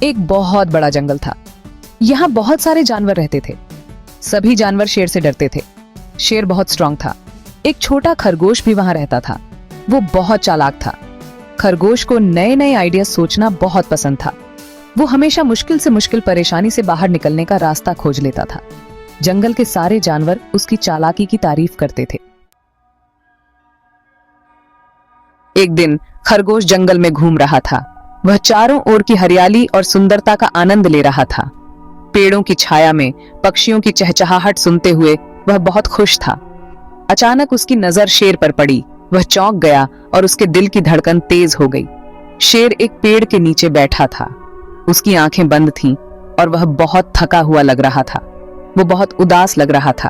एक बहुत बड़ा जंगल था। यहाँ बहुत सारे जानवर रहते थे। सभी जानवर शेर से डरते थे। शेर बहुत स्ट्रांग था। एक छोटा खरगोश भी वहां रहता था। वो बहुत चालाक था। खरगोश को नए नए आइडिया सोचना बहुत पसंद था। वो हमेशा मुश्किल से मुश्किल परेशानी से बाहर निकलने का रास्ता खोज लेता था। जंगल के सारे जानवर उसकी चालाकी की तारीफ करते थे। एक दिन खरगोश जंगल में घूम रहा था। वह चारों ओर की हरियाली और सुंदरता का आनंद ले रहा था। पेड़ों की छाया में पक्षियों की चहचहाहट सुनते हुए वह बहुत खुश था। अचानक उसकी नजर शेर पर पड़ी। वह चौंक गया और उसके दिल की धड़कन तेज हो गई। शेर एक पेड़ के नीचे बैठा था। उसकी आंखें बंद थीं और वह बहुत थका हुआ लग रहा था। वो बहुत उदास लग रहा था।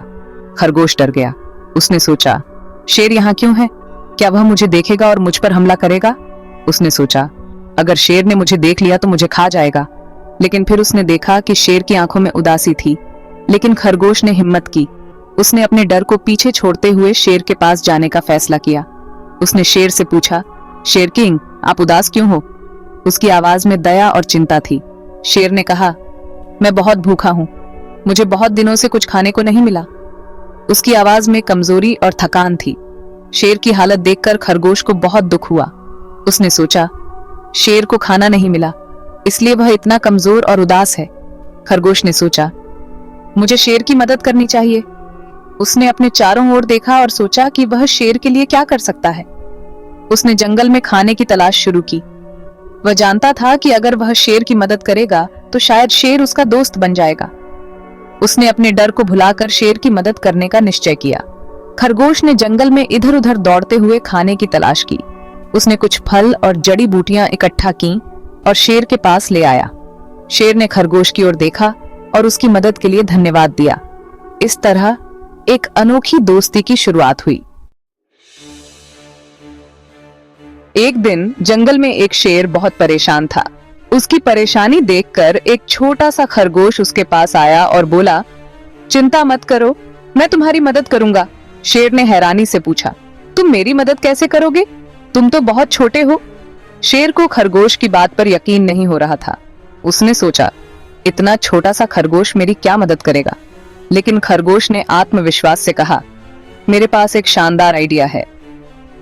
खरगोश डर गया। उसने सोचा, शेर यहाँ क्यों है? क्या वह मुझे देखेगा और मुझ पर हमला करेगा? उसने सोचा, अगर शेर ने मुझे देख लिया तो मुझे खा जाएगा। लेकिन फिर उसने देखा कि शेर की आंखों में उदासी थी। लेकिन खरगोश ने हिम्मत की। उसने अपने डर को पीछे छोड़ते हुए शेर के पास जाने का फैसला किया। उसने शेर से पूछा, शेर किंग, आप उदास क्यों हो? उसकी आवाज में दया और चिंता थी। शेर ने कहा, मैं बहुत भूखा हूं। मुझे बहुत दिनों से कुछ खाने को नहीं मिला। उसकी आवाज में कमजोरी और थकान थी। शेर की हालत देखकर खरगोश को बहुत दुख हुआ। उसने सोचा, शेर को खाना नहीं मिला, इसलिए वह इतना कमजोर और उदास है। खरगोश ने सोचा, मुझे शेर की मदद करनी चाहिए। उसने अपने चारों ओर देखा और सोचा कि वह शेर के लिए क्या कर सकता है। उसने जंगल में खाने की तलाश शुरू की। वह जानता था कि अगर वह शेर की मदद करेगा तो शायद शेर उसका दोस्त बन जाएगा। उसने अपने डर को भुलाकर शेर की मदद करने का निश्चय किया। खरगोश ने जंगल में इधर उधर दौड़ते हुए खाने की तलाश की। उसने कुछ फल और जड़ी बूटियां इकट्ठा की और शेर के पास ले आया। शेर ने खरगोश की ओर देखा और उसकी मदद के लिए धन्यवाद दिया। इस तरह एक अनोखी दोस्ती की शुरुआत हुई। एक दिन जंगल में एक शेर बहुत परेशान था। उसकी परेशानी देखकर एक छोटा सा खरगोश उसके पास आया और बोला, चिंता मत करो, मैं तुम्हारी मदद करूंगा। शेर ने हैरानी से पूछा, तुम मेरी मदद कैसे करोगे? तुम तो बहुत छोटे हो। शेर को खरगोश की बात पर यकीन नहीं हो रहा था। उसने सोचा, इतना छोटा सा खरगोश मेरी क्या मदद करेगा? लेकिन खरगोश ने आत्मविश्वास से कहा, मेरे पास एक शानदार आइडिया है।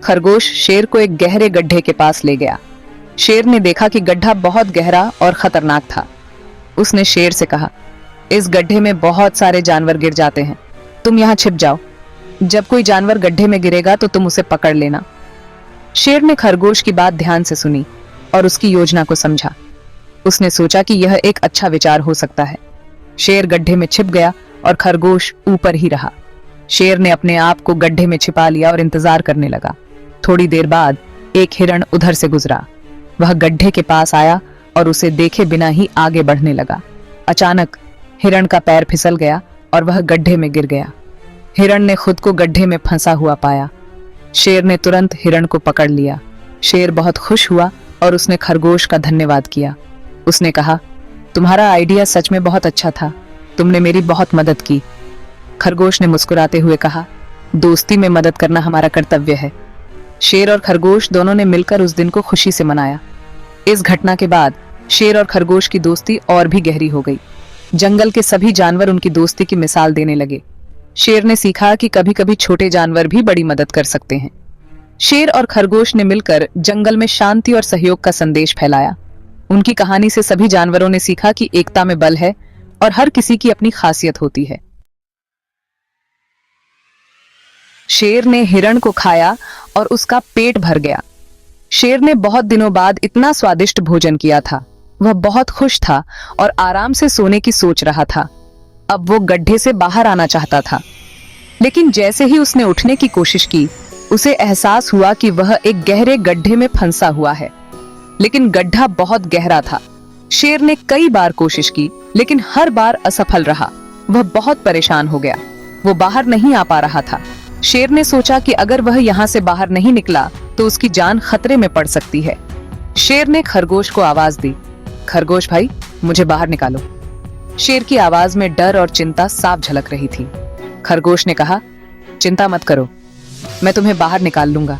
खरगोश शेर को एक गहरे गड्ढे के पास ले गया। शेर ने देखा कि गड्ढा बहुत गहरा और खतरनाक था। उसने शेर से कहा, इस गड्ढे में बहुत सारे जानवर गिर जाते हैं, तुम यहाँ छिप जाओ। जब कोई जानवर गड्ढे में गिरेगा तो तुम उसे पकड़ लेना। शेर ने खरगोश की बात ध्यान से सुनी और उसकी योजना को समझा। उसने सोचा कि यह एक अच्छा विचार हो सकता है। शेर गड्ढे में छिप गया और खरगोश ऊपर ही रहा। शेर ने अपने आप को गड्ढे में छिपा लिया और इंतजार करने लगा। थोड़ी देर बाद एक हिरण उधर से गुजरा। वह गड्ढे के पास आया और उसे देखे बिना ही आगे बढ़ने लगा। अचानक हिरण का पैर फिसल गया और वह गड्ढे में गिर गया। हिरण ने खुद को गड्ढे में फंसा हुआ पाया। शेर ने तुरंत हिरण को पकड़ लिया। शेर बहुत खुश हुआ और उसने खरगोश का धन्यवाद किया। उसने कहा, तुम्हारा आइडिया सच में बहुत अच्छा था, तुमने मेरी बहुत मदद की। खरगोश ने मुस्कुराते हुए कहा, दोस्ती में मदद करना हमारा कर्तव्य है। शेर और खरगोश दोनों ने मिलकर उस दिन को खुशी से मनाया। इस घटना के बाद शेर और खरगोश की दोस्ती और भी गहरी हो गई। जंगल के सभी जानवर उनकी दोस्ती की मिसाल देने लगे। शेर ने सीखा कि कभी कभी छोटे जानवर भी बड़ी मदद कर सकते हैं। शेर और खरगोश ने मिलकर जंगल में शांति और सहयोग का संदेश फैलाया। उनकी कहानी से सभी जानवरों ने सीखा कि एकता में बल है और हर किसी की अपनी खासियत होती है। शेर ने हिरण को खाया और उसका पेट भर गया। शेर ने बहुत दिनों बाद इतना स्वादिष्ट भोजन किया था। वह बहुत खुश था और आराम से सोने की सोच रहा था। अब वो गड्ढे से बाहर आना चाहता था, लेकिन जैसे ही उसने उठने की कोशिश की, उसे एहसास हुआ कि वह एक गहरे गड्ढे में फंसा हुआ है। लेकिन गड्ढा बहुत गहरा था। शेर ने कई बार कोशिश की, लेकिन हर बार असफल रहा। वह बहुत परेशान हो गया। वो बाहर नहीं आ पा रहा था। शेर ने सोचा कि अगर वह यहाँ से बाहर नहीं निकला तो उसकी जान खतरे में पड़ सकती है। शेर ने खरगोश को आवाज दी, खरगोश भाई, मुझे बाहर निकालो। शेर की आवाज में डर और चिंता साफ झलक रही थी। खरगोश ने कहा, चिंता मत करो, मैं तुम्हें बाहर निकाल लूंगा।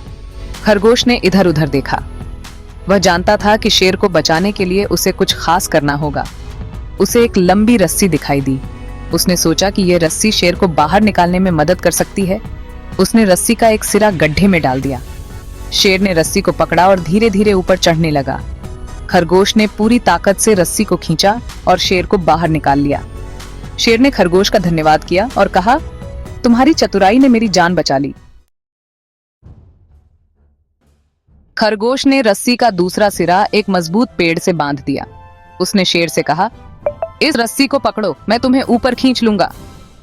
खरगोश ने इधर उधर देखा। वह जानता था कि शेर को बचाने के लिए उसे कुछ खास करना होगा। उसे एक लंबी रस्सी दिखाई दी। उसने सोचा कि यह रस्सी शेर को बाहर निकालने में मदद कर सकती है। उसने रस्सी का एक सिरा गड्ढे में डाल दिया। शेर ने रस्सी को पकड़ा और धीरे धीरे ऊपर चढ़ने लगा। खरगोश ने पूरी ताकत से रस्सी को खींचा और शेर को बाहर निकाल लिया। शेर ने खरगोश का धन्यवाद किया और कहा, तुम्हारी चतुराई ने मेरी जान बचा ली। खरगोश ने रस्सी का दूसरा सिरा एक मजबूत पेड़ से बांध दिया। उसने शेर से कहा, इस रस्सी को पकड़ो, मैं तुम्हें ऊपर खींच लूंगा।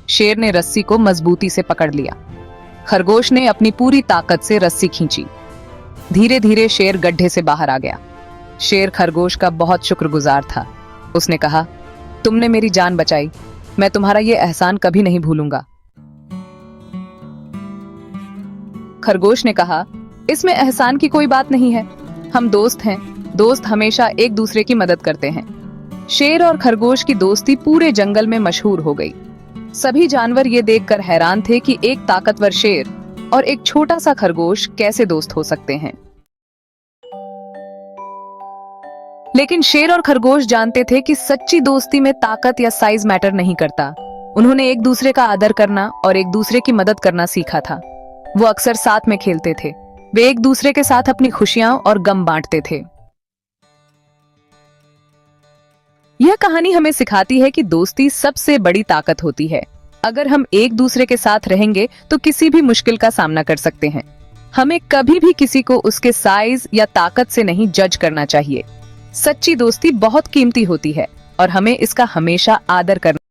शेर ने रस्सी को मजबूती से पकड़ लिया। खरगोश ने अपनी पूरी ताकत से रस्सी खींची। धीरे धीरे शेर गड्ढे से बाहर आ गया। शेर खरगोश का बहुत शुक्रगुजार था। उसने कहा, तुमने मेरी जान बचाई, मैं तुम्हारा ये एहसान कभी नहीं भूलूंगा। खरगोश ने कहा, इसमें एहसान की कोई बात नहीं है, हम दोस्त हैं। दोस्त हमेशा एक दूसरे की मदद करते हैं। शेर और खरगोश की दोस्ती पूरे जंगल में मशहूर हो गई। सभी जानवर ये देखकर हैरान थे कि एक ताकतवर शेर और एक छोटा सा खरगोश कैसे दोस्त हो सकते हैं। लेकिन शेर और खरगोश जानते थे कि सच्ची दोस्ती में ताकत या साइज मैटर नहीं करता। उन्होंने एक दूसरे का आदर करना और एक दूसरे की मदद करना सीखा था। वो अक्सर साथ में खेलते थे। वे एक दूसरे के साथ अपनी खुशियां और गम बांटते थे। यह कहानी हमें सिखाती है कि दोस्ती सबसे बड़ी ताकत होती है। अगर हम एक दूसरे के साथ रहेंगे तो किसी भी मुश्किल का सामना कर सकते हैं। हमें कभी भी किसी को उसके साइज या ताकत से नहीं जज करना चाहिए। सच्ची दोस्ती बहुत कीमती होती है और हमें इसका हमेशा आदर करना